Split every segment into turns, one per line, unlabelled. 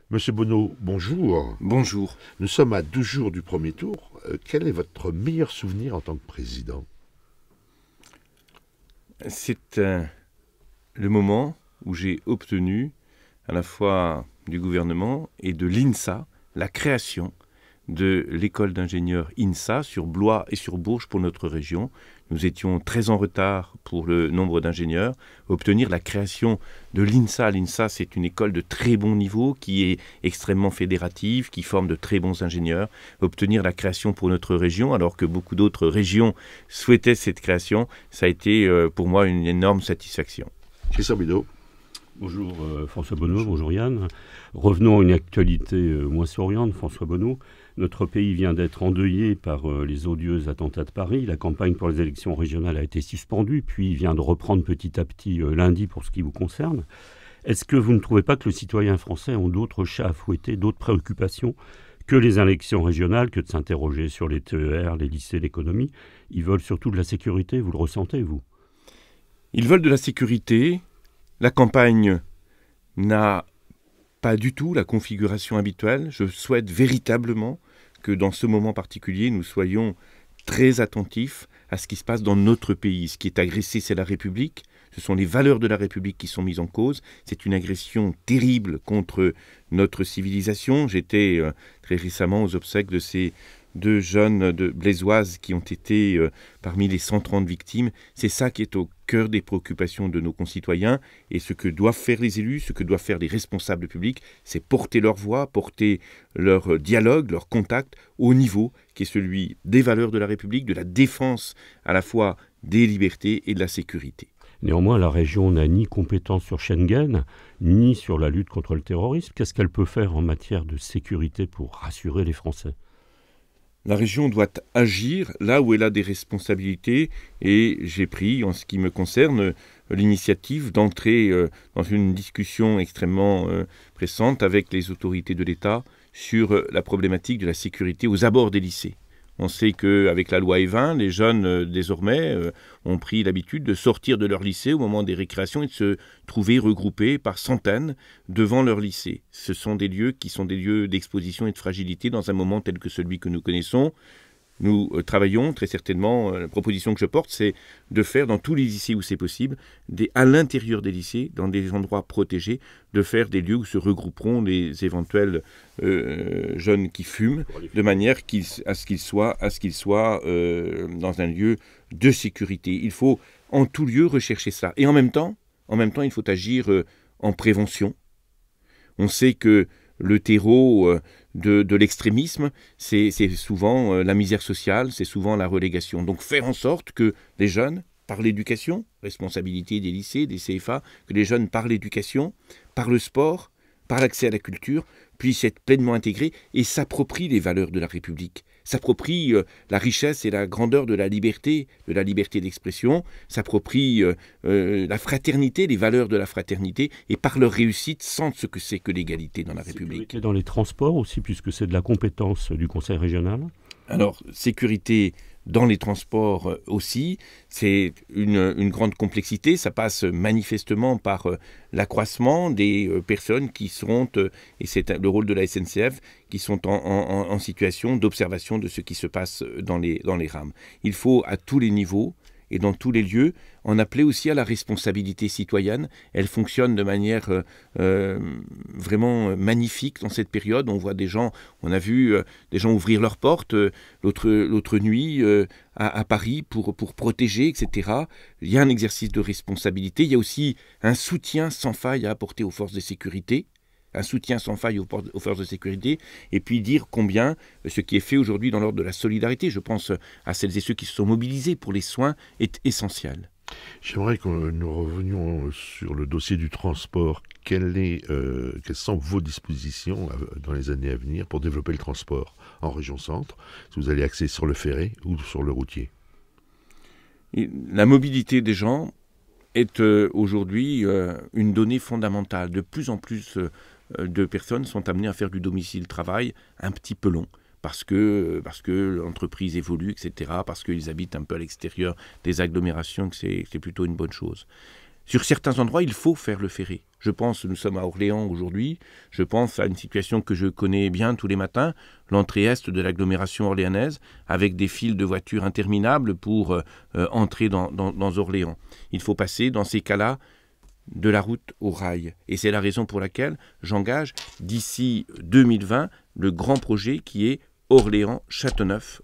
Monsieur Bonneau, bonjour.
Bonjour.
Nous sommes à 12 jours du premier tour. Quel est votre meilleur souvenir en tant que président?
C'est le moment où j'ai obtenu à la fois du gouvernement et de l'INSA la création de l'école d'ingénieurs INSA sur Blois et sur Bourges pour notre région. Nous étions très en retard pour le nombre d'ingénieurs. Obtenir la création de l'INSA. L'INSA, c'est une école de très bon niveau qui est extrêmement fédérative, qui forme de très bons ingénieurs. Obtenir la création pour notre région, alors que beaucoup d'autres régions souhaitaient cette création, ça a été pour moi une énorme satisfaction.
Christophe Bidault.
Bonjour François Bonneau, bonjour Yann. Revenons à une actualité moins souriante, François Bonneau. Notre pays vient d'être endeuillé par les odieux attentats de Paris. La campagne pour les élections régionales a été suspendue, puis vient de reprendre petit à petit lundi pour ce qui vous concerne. Est-ce que vous ne trouvez pas que les citoyens français ont d'autres chats à fouetter, d'autres préoccupations que les élections régionales, que de s'interroger sur les TER, les lycées, l'économie? Ils veulent surtout de la sécurité, vous le ressentez, vous?
Ils veulent de la sécurité. La campagne n'a pas du tout la configuration habituelle. Je souhaite véritablement que dans ce moment particulier, nous soyons très attentifs à ce qui se passe dans notre pays. Ce qui est agressé, c'est la République. Ce sont les valeurs de la République qui sont mises en cause. C'est une agression terrible contre notre civilisation. J'étais très récemment aux obsèques de ces deux jeunes de Blaisoises qui ont été parmi les 130 victimes. C'est ça qui est au cœur des préoccupations de nos concitoyens. Et ce que doivent faire les élus, ce que doivent faire les responsables publics, c'est porter leur voix, porter leur dialogue, leur contact au niveau qui est celui des valeurs de la République, de la défense à la fois des libertés et de la sécurité.
Néanmoins, la région n'a ni compétence sur Schengen, ni sur la lutte contre le terrorisme. Qu'est-ce qu'elle peut faire en matière de sécurité pour rassurer les Français ?
La région doit agir là où elle a des responsabilités et j'ai pris, en ce qui me concerne, l'initiative d'entrer dans une discussion extrêmement pressante avec les autorités de l'État sur la problématique de la sécurité aux abords des lycées. On sait qu'avec la loi E20, les jeunes, désormais, ont pris l'habitude de sortir de leur lycée au moment des récréations et de se trouver regroupés par centaines devant leur lycée. Ce sont des lieux qui sont des lieux d'exposition et de fragilité dans un moment tel que celui que nous connaissons. Nous travaillons très certainement, la proposition que je porte, c'est de faire dans tous les lycées où c'est possible, à l'intérieur des lycées, dans des endroits protégés, de faire des lieux où se regrouperont les éventuels jeunes qui fument, de manière à ce qu'ils soient dans un lieu de sécurité. Il faut en tout lieu rechercher ça. Et en même temps, il faut agir en prévention. On sait que le terreau de l'extrémisme, c'est souvent la misère sociale, c'est souvent la relégation. Donc faire en sorte que les jeunes, par l'éducation, responsabilité des lycées, des CFA, que les jeunes par l'éducation, par le sport, par l'accès à la culture, puissent être pleinement intégrés et s'approprient les valeurs de la République, s'approprient la richesse et la grandeur de la liberté d'expression, s'approprient la fraternité, les valeurs de la fraternité, et par leur réussite sentent ce que c'est que l'égalité dans la République.
Sécurité dans les transports aussi, puisque c'est de la compétence du Conseil régional.
Alors, sécurité dans les transports aussi, c'est une grande complexité. Ça passe manifestement par l'accroissement des personnes qui seront, et c'est le rôle de la SNCF, qui sont en situation d'observation de ce qui se passe dans les rames. Il faut à tous les niveaux et dans tous les lieux en appeler aussi à la responsabilité citoyenne. Elle fonctionne de manière vraiment magnifique dans cette période. On voit on a vu des gens ouvrir leurs portes l'autre nuit à Paris pour protéger, etc. Il y a un exercice de responsabilité. Il y a aussi un soutien sans faille à apporter aux forces de sécurité. Un soutien sans faille aux forces de sécurité, et puis dire combien ce qui est fait aujourd'hui dans l'ordre de la solidarité, je pense à celles et ceux qui se sont mobilisés pour les soins, est essentiel.
J'aimerais que nous revenions sur le dossier du transport. Quelles sont vos dispositions dans les années à venir pour développer le transport en région centre? Si vous allez axer sur le ferré ou sur le routier?
Et la mobilité des gens est aujourd'hui une donnée fondamentale. De plus en plus de personnes sont amenées à faire du domicile-travail un petit peu long, parce que l'entreprise évolue, etc., parce qu'ils habitent un peu à l'extérieur des agglomérations, que c'est plutôt une bonne chose. Sur certains endroits, il faut faire le ferré. Je pense, nous sommes à Orléans aujourd'hui, je pense à une situation que je connais bien tous les matins, l'entrée est de l'agglomération orléanaise, avec des files de voitures interminables pour entrer dans Orléans. Il faut passer, dans ces cas-là, de la route au rail. Et c'est la raison pour laquelle j'engage, d'ici 2020, le grand projet qui est Orléans-Châteauneuf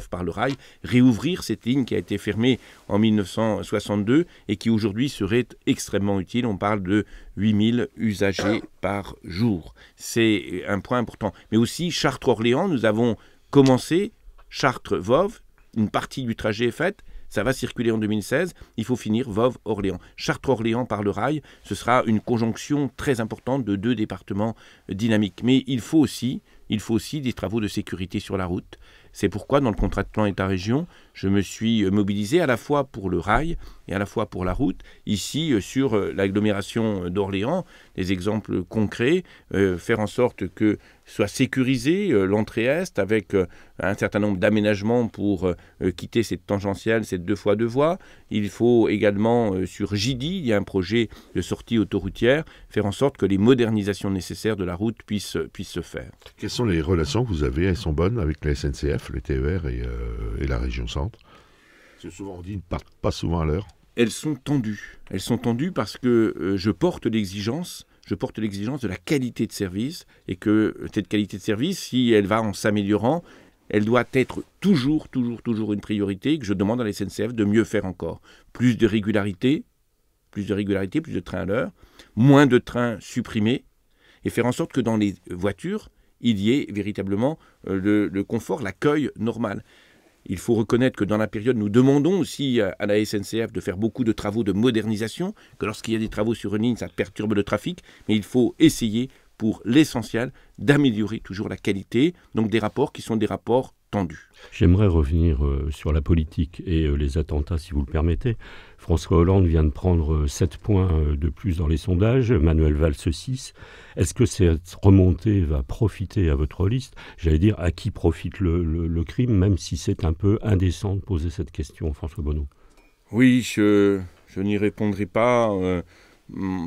par le rail, réouvrir cette ligne qui a été fermée en 1962 et qui aujourd'hui serait extrêmement utile. On parle de 8000 usagers par jour. C'est un point important. Mais aussi Chartres-Orléans, nous avons commencé, Chartres-Voves, une partie du trajet est faite, ça va circuler en 2016, il faut finir Voves-Orléans. Chartres-Orléans par le rail, ce sera une conjonction très importante de 2 départements dynamiques. Mais il faut aussi des travaux de sécurité sur la route. C'est pourquoi, dans le contrat de plan État-région, je me suis mobilisé à la fois pour le rail et à la fois pour la route. Ici, sur l'agglomération d'Orléans, des exemples concrets, faire en sorte que soit sécurisée l'entrée est avec un certain nombre d'aménagements pour quitter cette tangentielle, cette 2x2 voies. Il faut également, sur Gidy, il y a un projet de sortie autoroutière, faire en sorte que les modernisations nécessaires de la route puissent se faire.
Quelles sont les relations que vous avez? Elles sont bonnes avec la SNCF, le TER et la région centre? C'est souvent dit, ils ne partent pas souvent à l'heure.
Elles sont tendues. Elles sont tendues parce que je porte l'exigence de la qualité de service et que cette qualité de service, si elle va en s'améliorant, elle doit être toujours une priorité, que je demande à la SNCF de mieux faire encore. Plus de régularité, plus de trains à l'heure, moins de trains supprimés, et faire en sorte que dans les voitures, il y ait véritablement le confort, l'accueil normal. Il faut reconnaître que dans la période, nous demandons aussi à la SNCF de faire beaucoup de travaux de modernisation, que lorsqu'il y a des travaux sur une ligne, ça perturbe le trafic, mais il faut essayer, pour l'essentiel, d'améliorer toujours la qualité, donc des rapports qui sont des rapports tendus.
J'aimerais revenir sur la politique et les attentats, si vous le permettez. François Hollande vient de prendre 7 points de plus dans les sondages, Manuel Valls 6. Est-ce que cette remontée va profiter à votre liste? J'allais dire, à qui profite le crime, même si c'est un peu indécent de poser cette question, François Bonneau.
Oui, je n'y répondrai pas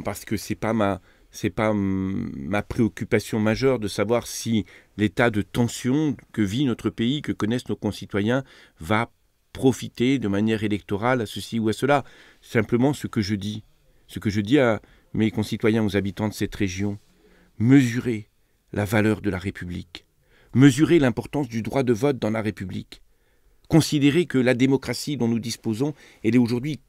parce que c'est pas ma préoccupation majeure de savoir si l'état de tension que vit notre pays, que connaissent nos concitoyens, va profiter de manière électorale à ceci ou à cela. Simplement ce que je dis à mes concitoyens, aux habitants de cette région, mesurez la valeur de la République, mesurez l'importance du droit de vote dans la République, considérez que la démocratie dont nous disposons, elle est aujourd'hui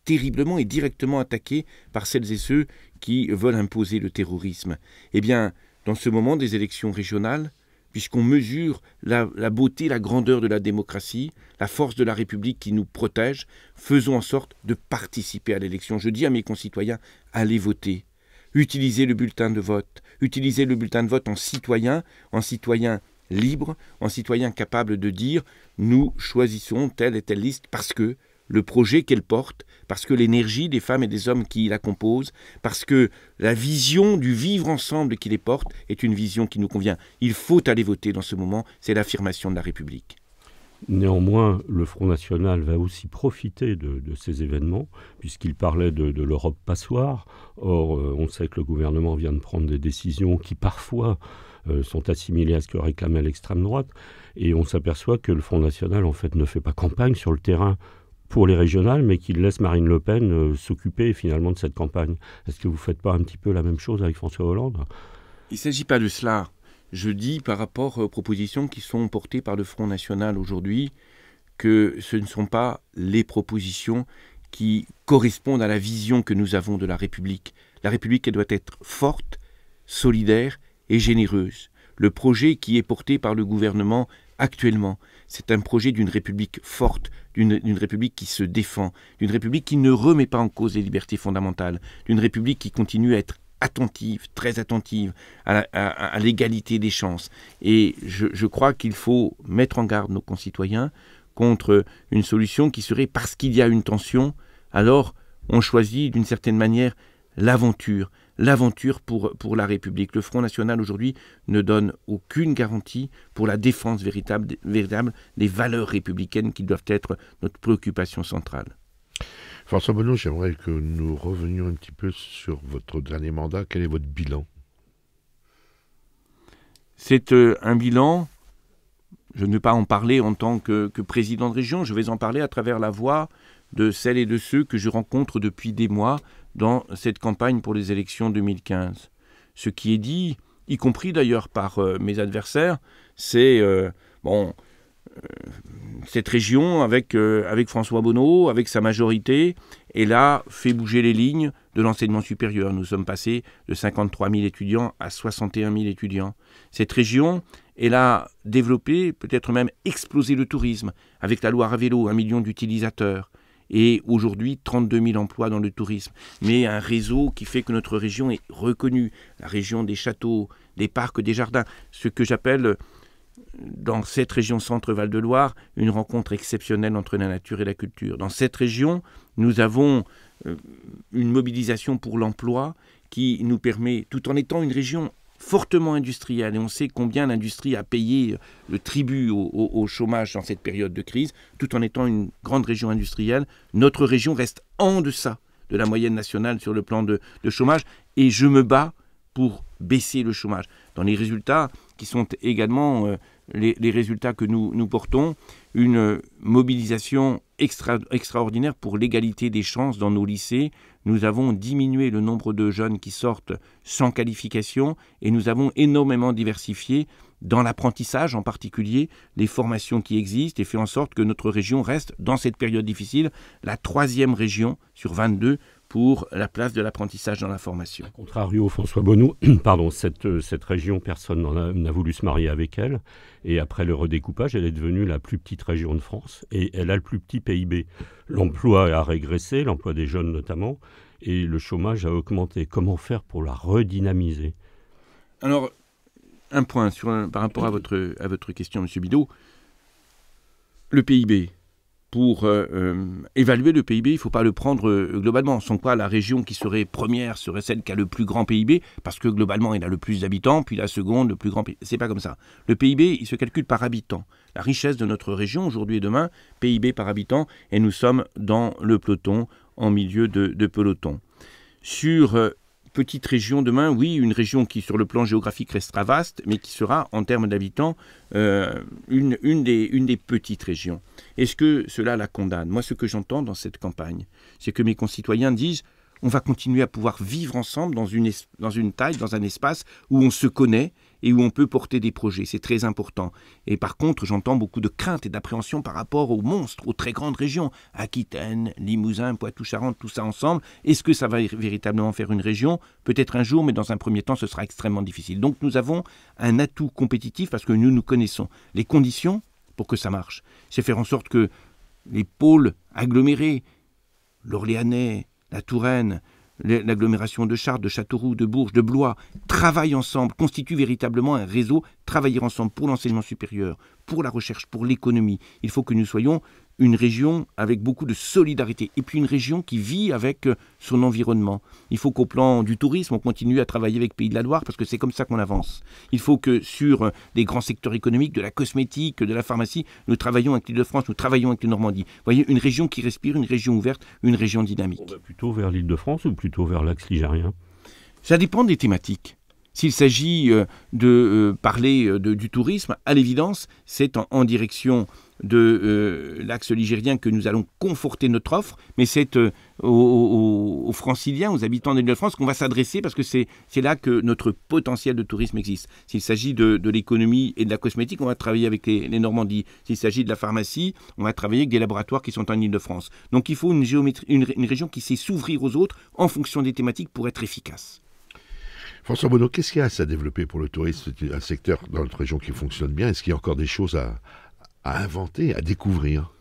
terriblement et directement attaquée par celles et ceux qui veulent imposer le terrorisme. Eh bien, dans ce moment des élections régionales, puisqu'on mesure la beauté, la grandeur de la démocratie, la force de la République qui nous protège, faisons en sorte de participer à l'élection. Je dis à mes concitoyens, allez voter. Utilisez le bulletin de vote. Utilisez le bulletin de vote en citoyen libre, en citoyen capable de dire « nous choisissons telle et telle liste parce que le projet qu'elle porte, parce que l'énergie des femmes et des hommes qui la composent, parce que la vision du vivre ensemble qui les porte est une vision qui nous convient. Il faut aller voter dans ce moment, c'est l'affirmation de la République. »
Néanmoins, le Front National va aussi profiter de ces événements, puisqu'il parlait de l'Europe passoire. Or, on sait que le gouvernement vient de prendre des décisions qui parfois sont assimilées à ce que réclamait l'extrême droite. Et on s'aperçoit que le Front National, en fait, ne fait pas campagne sur le terrain pour les régionales, mais qu'il laisse Marine Le Pen s'occuper finalement de cette campagne. Est-ce que vous ne faites pas un petit peu la même chose avec François Hollande?
Il ne s'agit pas de cela. Je dis par rapport aux propositions qui sont portées par le Front National aujourd'hui que ce ne sont pas les propositions qui correspondent à la vision que nous avons de la République. La République, elle doit être forte, solidaire et généreuse. Le projet qui est porté par le gouvernement actuellement, c'est un projet d'une République forte, d'une République qui se défend, d'une République qui ne remet pas en cause les libertés fondamentales, d'une République qui continue à être attentive, très attentive à l'égalité des chances. Et je crois qu'il faut mettre en garde nos concitoyens contre une solution qui serait parce qu'il y a une tension, alors on choisit d'une certaine manière l'aventure pour la République. Le Front National aujourd'hui ne donne aucune garantie pour la défense véritable des valeurs républicaines qui doivent être notre préoccupation centrale.
François Bonneau, j'aimerais que nous revenions un petit peu sur votre dernier mandat. Quel est votre bilan?
C'est un bilan, je ne vais pas en parler en tant que président de région, je vais en parler à travers la voix de celles et de ceux que je rencontre depuis des mois dans cette campagne pour les élections 2015. Ce qui est dit, y compris d'ailleurs par mes adversaires, c'est cette région avec François Bonneau, avec sa majorité, elle a fait bouger les lignes de l'enseignement supérieur. Nous sommes passés de 53 000 étudiants à 61 000 étudiants. Cette région, elle a développé, peut-être même explosé le tourisme, avec la Loire à vélo, 1 million d'utilisateurs. Et aujourd'hui, 32 000 emplois dans le tourisme. Mais un réseau qui fait que notre région est reconnue. La région des châteaux, des parcs, des jardins. Ce que j'appelle, dans cette région Centre-Val de Loire, une rencontre exceptionnelle entre la nature et la culture. Dans cette région, nous avons une mobilisation pour l'emploi qui nous permet, tout en étant une région fortement industrielle, et on sait combien l'industrie a payé le tribut au chômage dans cette période de crise, tout en étant une grande région industrielle, notre région reste en deçà de la moyenne nationale sur le plan de chômage, et je me bats pour baisser le chômage. Dans les résultats qui sont également les résultats que nous portons, une mobilisation extraordinaire pour l'égalité des chances dans nos lycées. Nous avons diminué le nombre de jeunes qui sortent sans qualification et nous avons énormément diversifié dans l'apprentissage en particulier les formations qui existent et fait en sorte que notre région reste, dans cette période difficile, la 3e région sur 22 pour la place de l'apprentissage dans la formation.
A contrario, François Bonneau, cette région, personne n'a voulu se marier avec elle. Et après le redécoupage, elle est devenue la plus petite région de France. Et elle a le plus petit PIB. L'emploi a régressé, l'emploi des jeunes notamment, et le chômage a augmenté. Comment faire pour la redynamiser?
Alors, un point par rapport à votre question, M. Bidot. Le PIB. Pour évaluer le PIB, il ne faut pas le prendre globalement. Sans quoi la région qui serait première serait celle qui a le plus grand PIB, parce que globalement, il a le plus d'habitants, puis la seconde, le plus grand PIB. C'est pas comme ça. Le PIB, il se calcule par habitant. La richesse de notre région, aujourd'hui et demain, PIB par habitant, et nous sommes dans le peloton, en milieu de peloton. Sur petite région demain, oui, une région qui, sur le plan géographique, restera vaste, mais qui sera, en termes d'habitants, une des petites régions. Est-ce que cela la condamne? Moi, ce que j'entends dans cette campagne, c'est que mes concitoyens disent on va continuer à pouvoir vivre ensemble dans une taille, dans un espace où on se connaît et où on peut porter des projets. C'est très important. Et par contre, j'entends beaucoup de craintes et d'appréhension par rapport aux monstres, aux très grandes régions. Aquitaine, Limousin, Poitou-Charentes, tout ça ensemble. Est-ce que ça va véritablement faire une région? Peut-être un jour, mais dans un premier temps, ce sera extrêmement difficile. Donc nous avons un atout compétitif parce que nous connaissons. Les conditions pour que ça marche, c'est faire en sorte que les pôles agglomérés, l'Orléanais, la Touraine, l'agglomération de Chartres, de Châteauroux, de Bourges, de Blois, travaillent ensemble, constituent véritablement un réseau, travailler ensemble pour l'enseignement supérieur, pour la recherche, pour l'économie. Il faut que nous soyons une région avec beaucoup de solidarité, et puis une région qui vit avec son environnement. Il faut qu'au plan du tourisme, on continue à travailler avec Pays de la Loire, parce que c'est comme ça qu'on avance. Il faut que sur des grands secteurs économiques, de la cosmétique, de la pharmacie, nous travaillons avec l'Île-de-France, nous travaillons avec la Normandie. Vous voyez, une région qui respire, une région ouverte, une région dynamique.
On va plutôt vers l'Île-de-France ou plutôt vers l'axe ligérien?
Ça dépend des thématiques. S'il s'agit de parler du tourisme, à l'évidence, c'est en direction de l'axe ligérien que nous allons conforter notre offre, mais c'est aux franciliens, aux habitants de l'Île-de-France qu'on va s'adresser parce que c'est là que notre potentiel de tourisme existe. S'il s'agit de l'économie et de la cosmétique, on va travailler avec les Normandies. S'il s'agit de la pharmacie, on va travailler avec des laboratoires qui sont en Île-de-France. Donc il faut une région qui sait s'ouvrir aux autres en fonction des thématiques pour être efficace.
François Bonneau, qu'est-ce qu'il y a à développer pour le tourisme? C'est un secteur dans notre région qui fonctionne bien. Est-ce qu'il y a encore des choses à inventer, à découvrir?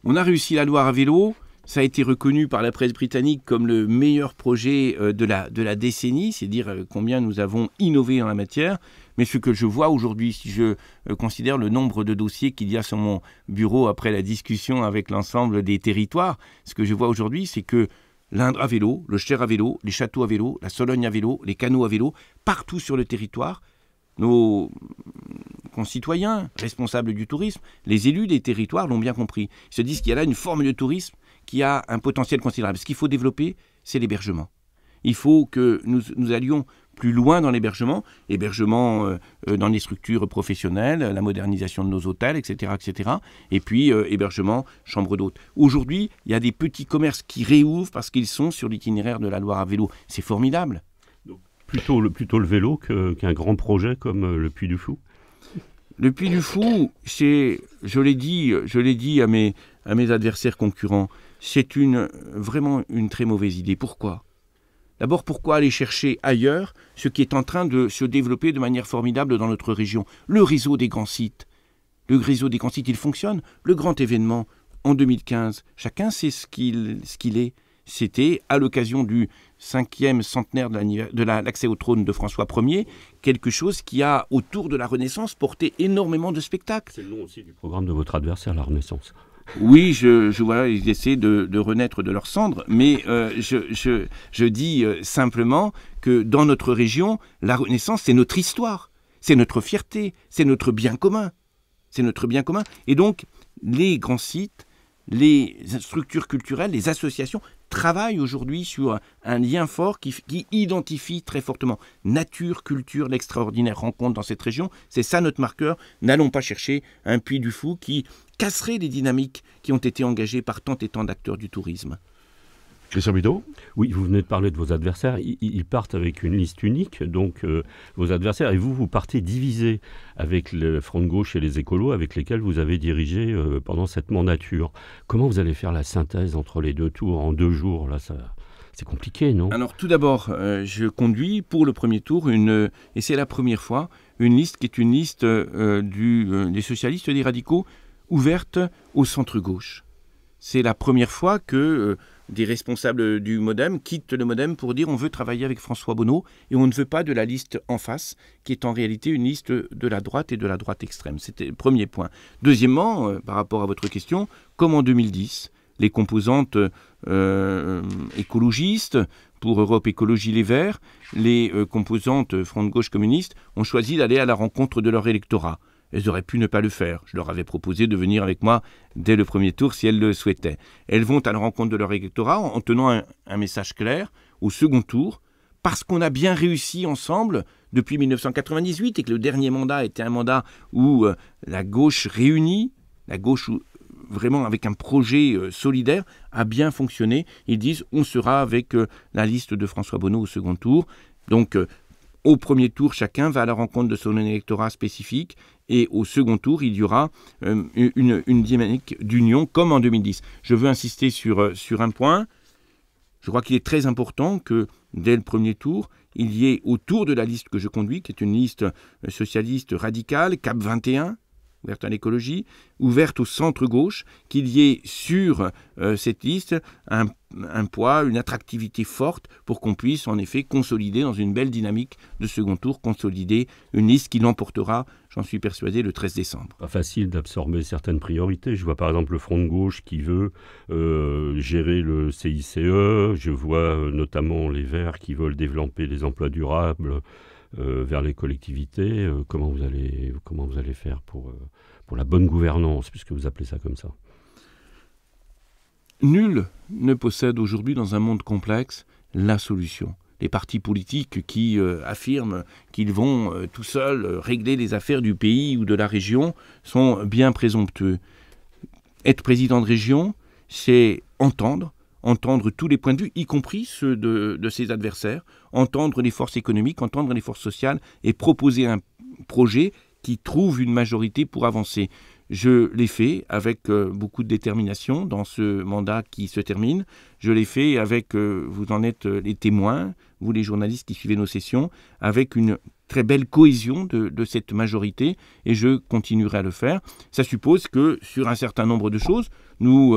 On a réussi la Loire à vélo. Ça a été reconnu par la presse britannique comme le meilleur projet de la décennie. C'est dire combien nous avons innové en la matière. Mais ce que je vois aujourd'hui, si je considère le nombre de dossiers qu'il y a sur mon bureau après la discussion avec l'ensemble des territoires, ce que je vois aujourd'hui, c'est que l'Indre à vélo, le Cher à vélo, les châteaux à vélo, la Sologne à vélo, les canaux à vélo, partout sur le territoire, nos concitoyens, responsables du tourisme, les élus des territoires l'ont bien compris. Ils se disent qu'il y a là une forme de tourisme qui a un potentiel considérable. Ce qu'il faut développer, c'est l'hébergement. Il faut que nous allions plus loin dans l'hébergement, dans les structures professionnelles, la modernisation de nos hôtels, etc., etc. Et puis hébergement, chambre d'hôtes. Aujourd'hui, il y a des petits commerces qui réouvrent parce qu'ils sont sur l'itinéraire de la Loire à vélo. C'est formidable.
Donc, plutôt le vélo qu'un grand projet comme le Puy du Fou.
Le Puy du Fou, je l'ai dit à mes adversaires concurrents, c'est vraiment une très mauvaise idée. Pourquoi ? D'abord, pourquoi aller chercher ailleurs ce qui est en train de se développer de manière formidable dans notre région ? Le réseau des grands sites. Le réseau des grands sites, il fonctionne. Le grand événement, en 2015, chacun sait ce qu'il est. C'était, à l'occasion du 5e centenaire de l'accès au trône de François Ier, quelque chose qui a, autour de la Renaissance, porté énormément de spectacles.
C'est le nom aussi du programme de votre adversaire, la Renaissance.
Oui, je vois, ils essaient de renaître de leurs cendres, mais je dis simplement que dans notre région, la Renaissance, c'est notre histoire, c'est notre fierté, c'est notre bien commun. C'est notre bien commun. Et donc, les grands sites, les structures culturelles, les associations travaillent aujourd'hui sur un lien fort qui identifie très fortement nature, culture, l'extraordinaire rencontre dans cette région. C'est ça notre marqueur. N'allons pas chercher un Puy du Fou qui casserait les dynamiques qui ont été engagées par tant et tant d'acteurs du tourisme.
Christian Bidault ?
Oui, vous venez de parler de vos adversaires. Ils partent avec une liste unique, donc vos adversaires, et vous partez divisés avec le Front de gauche et les écolos avec lesquels vous avez dirigé pendant cette mandature. Comment vous allez faire la synthèse entre les deux tours en 2 jours là, c'est compliqué, non ?
Alors tout d'abord, je conduis pour le premier tour, et c'est la première fois, une liste qui est une liste des socialistes et des radicaux ouverte au centre-gauche. C'est la première fois que des responsables du MoDem quittent le MoDem pour dire on veut travailler avec François Bonneau et on ne veut pas de la liste en face, qui est en réalité une liste de la droite et de la droite extrême. C'était le premier point. Deuxièmement, par rapport à votre question, comme en 2010, les composantes écologistes, pour Europe Écologie Les Verts, les composantes Front de gauche communiste ont choisi d'aller à la rencontre de leur électorat. Elles auraient pu ne pas le faire. Je leur avais proposé de venir avec moi dès le premier tour si elles le souhaitaient. Elles vont à la rencontre de leur électorat en tenant un message clair au second tour, parce qu'on a bien réussi ensemble depuis 1998 et que le dernier mandat était un mandat où la gauche réunie, la gauche vraiment avec un projet solidaire, a bien fonctionné. Ils disent on sera avec la liste de François Bonneau au second tour. Donc au premier tour, chacun va à la rencontre de son électorat spécifique et au second tour, il y aura une dynamique d'union comme en 2010. Je veux insister sur un point. Je crois qu'il est très important que dès le premier tour, il y ait autour de la liste que je conduis, qui est une liste socialiste radicale, CAP 21, ouverte à l'écologie, ouverte au centre-gauche, qu'il y ait sur cette liste un poids, une attractivité forte pour qu'on puisse en effet consolider dans une belle dynamique de second tour, consolider une liste qui l'emportera, j'en suis persuadé, le 13 décembre.
Pas facile d'absorber certaines priorités. Je vois par exemple le Front de gauche qui veut gérer le CICE, je vois notamment les Verts qui veulent développer les emplois durables vers les collectivités. Comment vous allez faire pour la bonne gouvernance, puisque vous appelez ça comme ça?
Nul ne possède aujourd'hui dans un monde complexe la solution. Les partis politiques qui affirment qu'ils vont tout seuls régler les affaires du pays ou de la région sont bien présomptueux. Être président de région, c'est entendre tous les points de vue, y compris ceux de ses adversaires, entendre les forces économiques, entendre les forces sociales et proposer un projet qui trouve une majorité pour avancer. Je l'ai fait avec beaucoup de détermination dans ce mandat qui se termine. Je l'ai fait avec, vous en êtes les témoins, vous les journalistes qui suivez nos sessions, avec une très belle cohésion de cette majorité, et je continuerai à le faire. Ça suppose que sur un certain nombre de choses, nous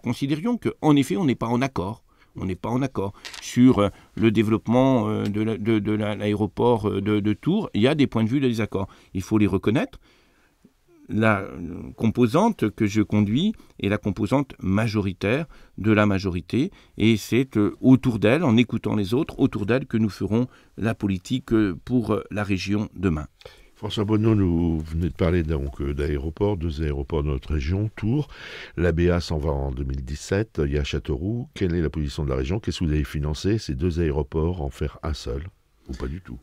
considérions qu'en effet, on n'est pas en accord. On n'est pas en accord sur le développement de l'aéroport de Tours. Il y a des points de vue de désaccord. Il faut les reconnaître. La composante que je conduis est la composante majoritaire de la majorité, et c'est autour d'elle, en écoutant les autres, autour d'elle que nous ferons la politique pour la région demain.
François Bonneau, vous venez de parler donc d'aéroports, 2 aéroports de notre région, Tours. L'ABA s'en va en 2017, il y a Châteauroux. Quelle est la position de la région? Qu'est-ce que vous avez financé ces 2 aéroports, en faire un seul? Ou pas du tout?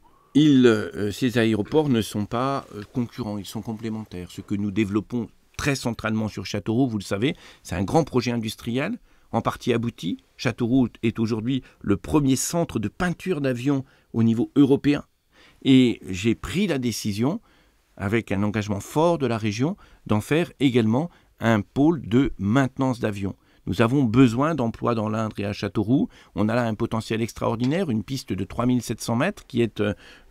Ces aéroports ne sont pas concurrents, ils sont complémentaires. Ce que nous développons très centralement sur Châteauroux, vous le savez, c'est un grand projet industriel, en partie abouti. Châteauroux est aujourd'hui le premier centre de peinture d'avions au niveau européen. Et j'ai pris la décision, avec un engagement fort de la région, d'en faire également un pôle de maintenance d'avions. Nous avons besoin d'emplois dans l'Indre et à Châteauroux. On a là un potentiel extraordinaire, une piste de 3700 mètres qui est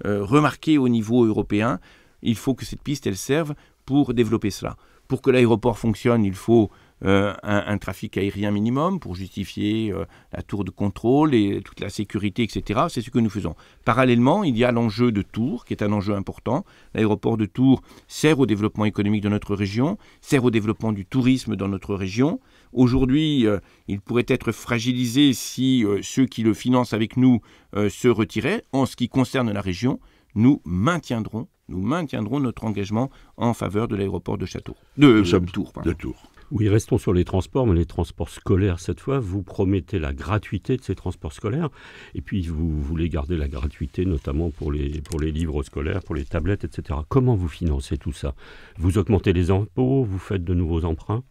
remarquée au niveau européen. Il faut que cette piste elle serve pour développer cela. Pour que l'aéroport fonctionne, il faut un trafic aérien minimum pour justifier la tour de contrôle et toute la sécurité, etc. C'est ce que nous faisons. Parallèlement, il y a l'enjeu de Tours, qui est un enjeu important. L'aéroport de Tours sert au développement économique de notre région, sert au développement du tourisme dans notre région. Aujourd'hui, il pourrait être fragilisé si ceux qui le financent avec nous se retiraient. En ce qui concerne la région, nous maintiendrons notre engagement en faveur de l'aéroport de Tours.
De Tours.
Oui, restons sur les transports, mais les transports scolaires cette fois. Vous promettez la gratuité de ces transports scolaires, et puis vous voulez garder la gratuité notamment pour les livres scolaires, pour les tablettes, etc. Comment vous financez tout ça? Vous augmentez les impôts, vous faites de nouveaux emprunts?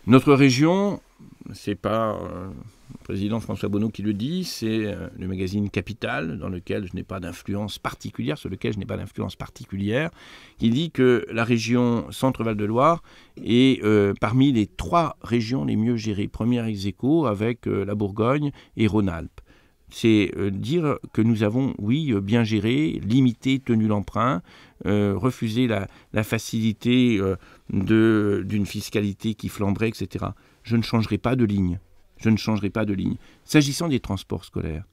Notre région, c'est pas le président François Bonneau qui le dit, c'est le magazine Capital, dans lequel je n'ai pas d'influence particulière, sur lequel je n'ai pas d'influence particulière, qui dit que la région Centre-Val de Loire est parmi les 3 régions les mieux gérées, première ex aequo avec la Bourgogne et Rhône-Alpes. C'est dire que nous avons, oui, bien géré, limité, tenu l'emprunt, refusé la facilité d'une fiscalité qui flamberait, etc. Je ne changerai pas de ligne. S'agissant des transports scolaires,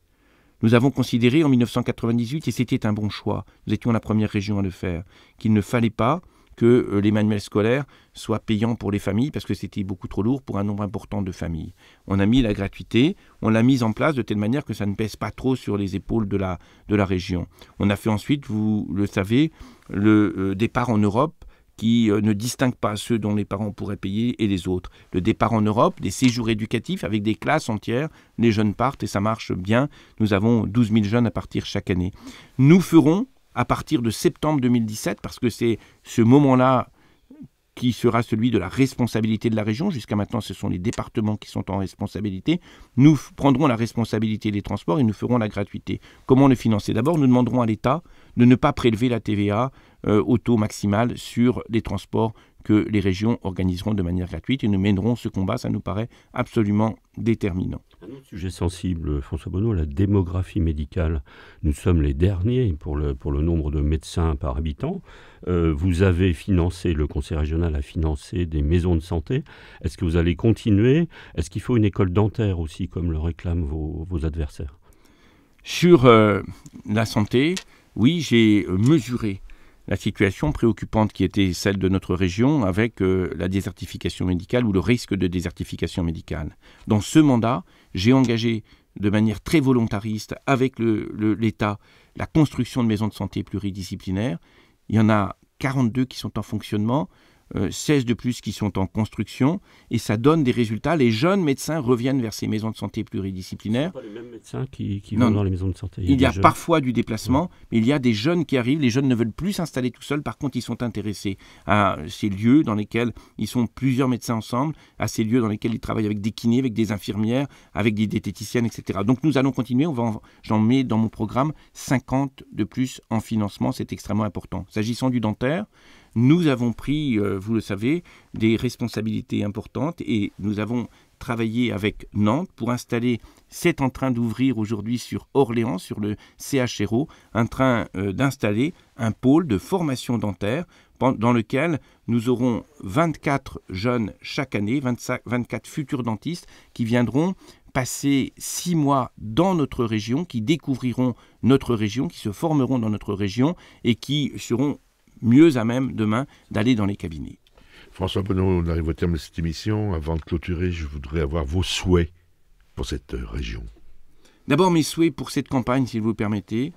nous avons considéré en 1998, et c'était un bon choix, nous étions la première région à le faire, qu'il ne fallait pas que les manuels scolaires soient payants pour les familles parce que c'était beaucoup trop lourd pour un nombre important de familles. On a mis la gratuité, on l'a mise en place de telle manière que ça ne pèse pas trop sur les épaules de la région. On a fait ensuite, vous le savez, le départ en Europe qui ne distingue pas ceux dont les parents pourraient payer et les autres. Le départ en Europe, des séjours éducatifs avec des classes entières, les jeunes partent et ça marche bien. Nous avons 12 000 jeunes à partir chaque année. Nous ferons à partir de septembre 2017, parce que c'est ce moment-là qui sera celui de la responsabilité de la région. Jusqu'à maintenant, ce sont les départements qui sont en responsabilité. Nous prendrons la responsabilité des transports et nous ferons la gratuité. Comment le financer? D'abord, nous demanderons à l'État de ne pas prélever la TVA au taux maximal sur les transports que les régions organiseront de manière gratuite et nous mènerons ce combat, ça nous paraît absolument déterminant.
Un autre sujet sensible, François Bonneau, la démographie médicale. Nous sommes les derniers pour le nombre de médecins par habitant. Vous avez financé, le Conseil régional a financé des maisons de santé. Est-ce que vous allez continuer? Est-ce qu'il faut une école dentaire aussi, comme le réclament vos adversaires?
Sur la santé, oui, j'ai mesuré la situation préoccupante qui était celle de notre région avec la désertification médicale ou le risque de désertification médicale. Dans ce mandat, j'ai engagé de manière très volontariste avec l'État la construction de maisons de santé pluridisciplinaires. Il y en a 42 qui sont en fonctionnement, 16 de plus qui sont en construction, et ça donne des résultats. Les jeunes médecins reviennent vers ces maisons de santé pluridisciplinaires.
Ce ne sont pas les mêmes médecins qui vont dans les maisons de santé.
Il y a parfois du déplacement, mais il y a des jeunes qui arrivent. Les jeunes ne veulent plus s'installer tout seuls. Par contre, ils sont intéressés à ces lieux dans lesquels ils sont plusieurs médecins ensemble, à ces lieux dans lesquels ils travaillent avec des kinés, avec des infirmières, avec des diététiciennes, etc. Donc nous allons continuer. J'en mets dans mon programme 50 de plus en financement. C'est extrêmement important. S'agissant du dentaire, nous avons pris, vous le savez, des responsabilités importantes et nous avons travaillé avec Nantes pour installer, c'est en train d'ouvrir aujourd'hui sur Orléans, sur le CHRO, en train d'installer un pôle de formation dentaire dans lequel nous aurons 24 jeunes chaque année, 24 futurs dentistes qui viendront passer 6 mois dans notre région, qui découvriront notre région, qui se formeront dans notre région et qui seront mieux à même demain d'aller dans les cabinets.
François Bonneau, on arrive au terme de cette émission. Avant de clôturer, je voudrais avoir vos souhaits pour cette région.
D'abord, mes souhaits pour cette campagne, s'il vous permettez.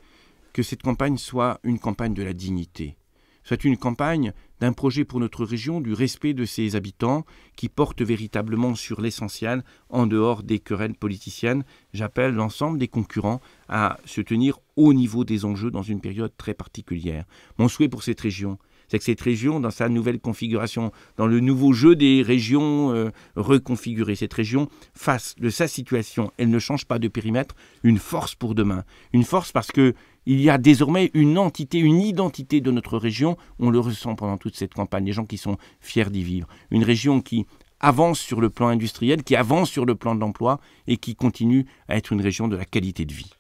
que cette campagne soit une campagne de la dignité, soit une campagne d'un projet pour notre région, du respect de ses habitants, qui porte véritablement sur l'essentiel, en dehors des querelles politiciennes. J'appelle l'ensemble des concurrents à se tenir au niveau des enjeux dans une période très particulière. Mon souhait pour cette région, c'est que cette région, dans sa nouvelle configuration, dans le nouveau jeu des régions reconfigurées, cette région fasse de sa situation, elle ne change pas de périmètre, une force pour demain. Une force parce que il y a désormais une entité, une identité de notre région. On le ressent pendant toute cette campagne, des gens qui sont fiers d'y vivre. Une région qui avance sur le plan industriel, qui avance sur le plan de l'emploi et qui continue à être une région de la qualité de vie.